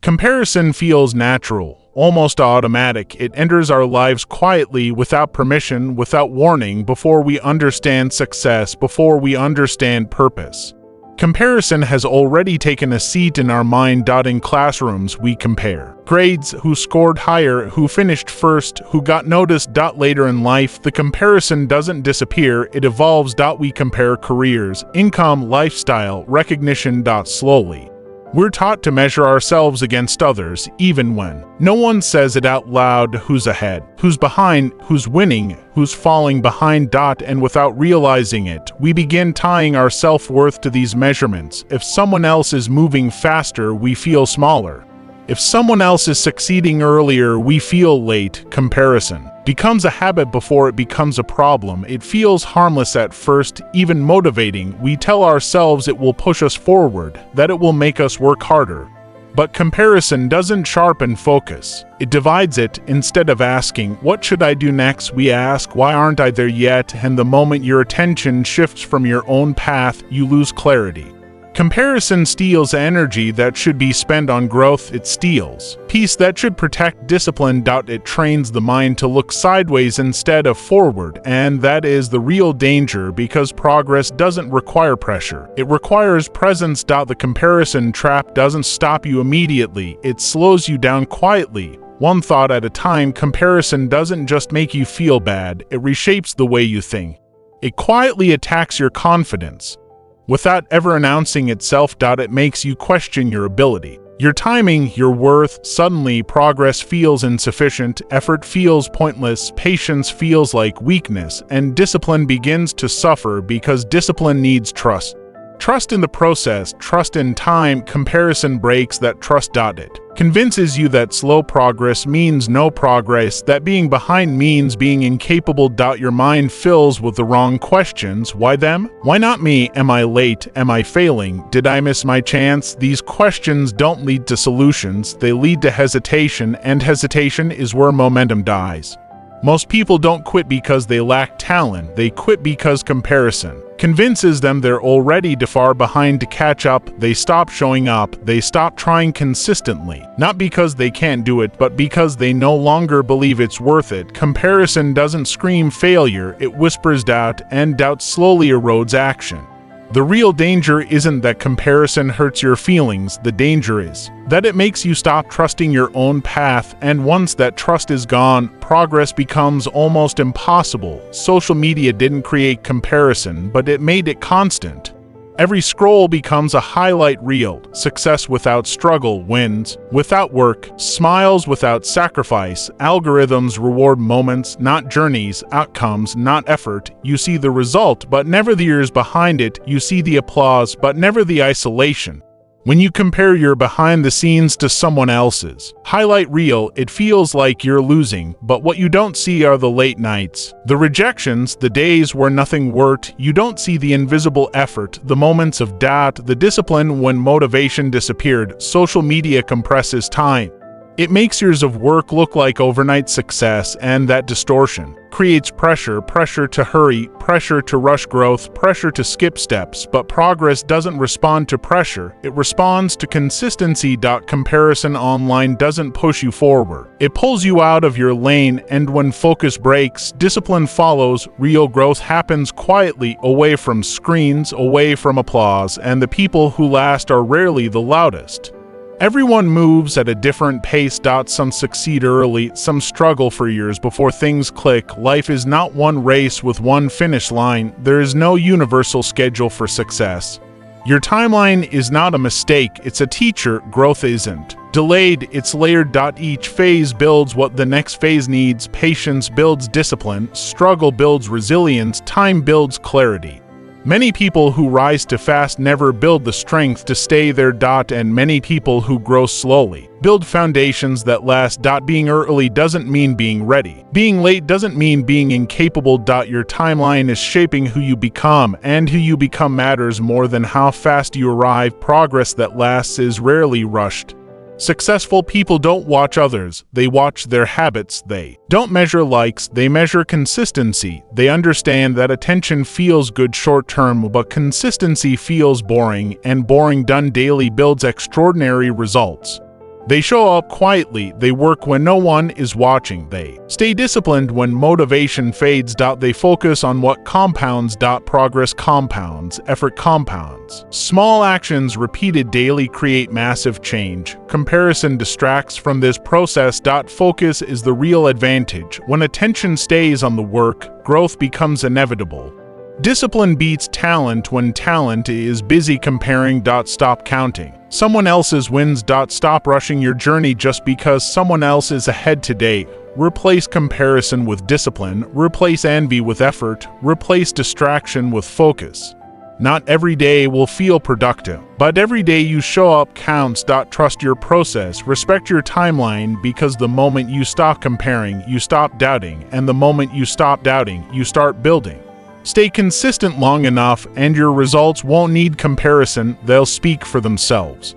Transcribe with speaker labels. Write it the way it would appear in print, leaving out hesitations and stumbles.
Speaker 1: Comparison feels natural, almost automatic. It enters our lives quietly, without permission, without warning, before we understand success, before we understand purpose. Comparison has already taken a seat in our mind. In classrooms, we compare grades, who scored higher, who finished first, who got noticed. Later in life, the comparison doesn't disappear, it evolves. We compare careers, income, lifestyle, recognition. Slowly, we're taught to measure ourselves against others, even when no one says it out loud. Who's ahead? Who's behind? Who's winning? Who's falling behind? And without realizing it, we begin tying our self-worth to these measurements. If someone else is moving faster, we feel smaller. If someone else is succeeding earlier, we feel late. Comparison becomes a habit before it becomes a problem. It feels harmless at first, even motivating. We tell ourselves it will push us forward, that it will make us work harder. But comparison doesn't sharpen focus. It divides it. Instead of asking, "What should I do next?" we ask, "Why aren't I there yet?" And the moment your attention shifts from your own path, you lose clarity. Comparison steals energy that should be spent on growth. It steals peace that should protect discipline. It trains the mind to look sideways instead of forward, and that is the real danger, because progress doesn't require pressure. It requires presence. The comparison trap doesn't stop you immediately. It slows you down quietly, one thought at a time. Comparison doesn't just make you feel bad, it reshapes the way you think. It quietly attacks your confidence. Without ever announcing itself, it makes you question your ability, your timing, your worth. Suddenly, progress feels insufficient, effort feels pointless, patience feels like weakness, and discipline begins to suffer, because discipline needs trust. Trust in the process, trust in time. Comparison breaks that trust. It convinces you that slow progress means no progress, that being behind means being incapable. Your mind fills with the wrong questions. Why them? Why not me? Am I late? Am I failing? Did I miss my chance? These questions don't lead to solutions, they lead to hesitation, and hesitation is where momentum dies. Most people don't quit because they lack talent, they quit because comparison convinces them they're already too far behind to catch up. They stop showing up, they stop trying consistently, not because they can't do it, but because they no longer believe it's worth it. Comparison doesn't scream failure, it whispers doubt, and doubt slowly erodes action. The real danger isn't that comparison hurts your feelings, the danger is that it makes you stop trusting your own path, and once that trust is gone, progress becomes almost impossible. Social media didn't create comparison, but it made it constant. Every scroll becomes a highlight reel. Success without struggle wins, without work, smiles without sacrifice. Algorithms reward moments, not journeys, outcomes, not effort. You see the result, but never the years behind it. You see the applause, but never the isolation. When you compare your behind the scenes to someone else's highlight reel, it feels like you're losing, but what you don't see are the late nights, the rejections, the days where nothing worked. You don't see the invisible effort, the moments of doubt, the discipline when motivation disappeared. Social media compresses time. It makes years of work look like overnight success, and that distortion creates pressure to hurry, pressure to rush growth, pressure to skip steps. But progress doesn't respond to pressure, it responds to consistency. Comparison online doesn't push you forward, it pulls you out of your lane, and when focus breaks, discipline follows. Real growth happens quietly, away from screens, away from applause, and the people who last are rarely the loudest. Everyone moves at a different pace. Some succeed early, some struggle for years before things click. Life is not one race with one finish line. There is no universal schedule for success. Your timeline is not a mistake, it's a teacher. Growth isn't delayed, it's layered. Each phase builds what the next phase needs. Patience builds discipline, struggle builds resilience, time builds clarity. Many people who rise too fast never build the strength to stay there. And many people who grow slowly build foundations that last. Being early doesn't mean being ready. Being late doesn't mean being incapable. Your timeline is shaping who you become, and who you become matters more than how fast you arrive. Progress that lasts is rarely rushed. Successful people don't watch others, they watch their habits. They don't measure likes, they measure consistency. They understand that attention feels good short-term, but consistency feels boring, and boring done daily builds extraordinary results. They show up quietly, they work when no one is watching, they stay disciplined when motivation fades. They focus on what compounds. Progress compounds, effort compounds. Small actions repeated daily create massive change. Comparison distracts from this process. Focus is the real advantage. When attention stays on the work, growth becomes inevitable. Discipline beats talent when talent is busy comparing. Stop counting someone else's wins. Stop rushing your journey just because someone else is ahead today. Replace comparison with discipline. Replace envy with effort. Replace distraction with focus. Not every day will feel productive, but every day you show up counts. Trust your process. Respect your timeline, because the moment you stop comparing, you stop doubting, and the moment you stop doubting, you start building. Stay consistent long enough and your results won't need comparison, they'll speak for themselves.